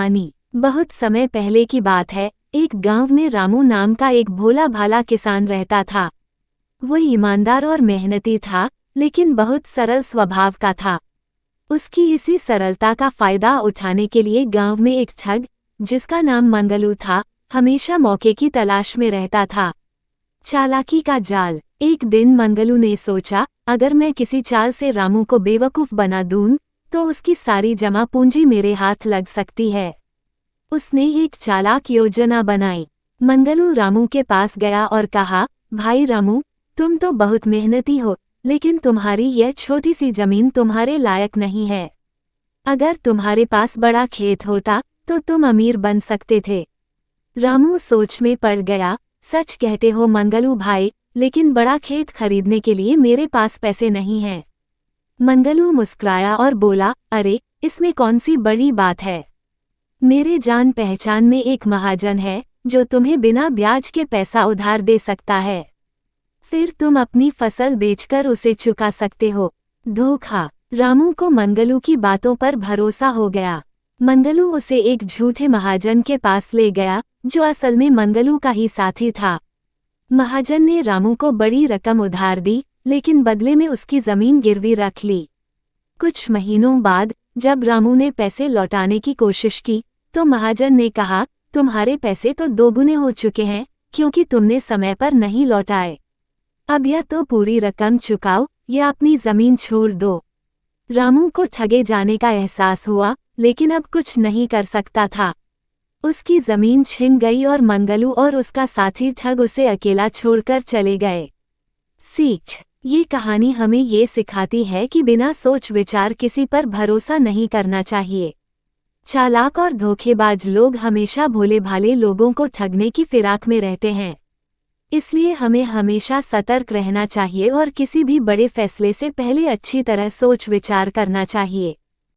कहानी। बहुत समय पहले की बात है। एक गांव में रामू नाम का एक भोला भाला किसान रहता था। वो ईमानदार और मेहनती था, लेकिन बहुत सरल स्वभाव का था। उसकी इसी सरलता का फायदा उठाने के लिए गांव में एक ठग, जिसका नाम मंगलू था, हमेशा मौके की तलाश में रहता था। चालाकी का जाल। एक दिन मंगलू ने सोचा, अगर मैं किसी चाल से रामू को बेवकूफ बना दूं, तो उसकी सारी जमा पूंजी मेरे हाथ लग सकती है। उसने एक चालाक योजना बनाई। मंगलू रामू के पास गया और कहा, भाई रामू, तुम तो बहुत मेहनती हो, लेकिन तुम्हारी यह छोटी सी जमीन तुम्हारे लायक नहीं है। अगर तुम्हारे पास बड़ा खेत होता तो तुम अमीर बन सकते थे। रामू सोच में पड़ गया। सच कहते हो मंगलू भाई, लेकिन बड़ा खेत खरीदने के लिए मेरे पास पैसे नहीं हैं। मंगलू मुस्कुराया और बोला, अरे, इसमें कौन सी बड़ी बात है। मेरे जान पहचान में एक महाजन है, जो तुम्हें बिना ब्याज के पैसा उधार दे सकता है। फिर तुम अपनी फसल बेचकर उसे चुका सकते हो। धोखा। रामू को मंगलू की बातों पर भरोसा हो गया। मंगलू उसे एक झूठे महाजन के पास ले गया, जो असल में मंगलू का ही साथी था। महाजन ने रामू को बड़ी रकम उधार दी, लेकिन बदले में उसकी जमीन गिरवी रख ली। कुछ महीनों बाद जब रामू ने पैसे लौटाने की कोशिश की, तो महाजन ने कहा, तुम्हारे पैसे तो दोगुने हो चुके हैं, क्योंकि तुमने समय पर नहीं लौटाए। अब या तो पूरी रकम चुकाओ या अपनी जमीन छोड़ दो। रामू को ठगे जाने का एहसास हुआ, लेकिन अब कुछ नहीं कर सकता था। उसकी जमीन छिन गई और मंगलू और उसका साथी ठग उसे अकेला छोड़कर चले गए। सीख। ये कहानी हमें ये सिखाती है कि बिना सोच विचार किसी पर भरोसा नहीं करना चाहिए। चालाक और धोखेबाज लोग हमेशा भोले भाले लोगों को ठगने की फिराक में रहते हैं। इसलिए हमें हमेशा सतर्क रहना चाहिए और किसी भी बड़े फैसले से पहले अच्छी तरह सोच विचार करना चाहिए।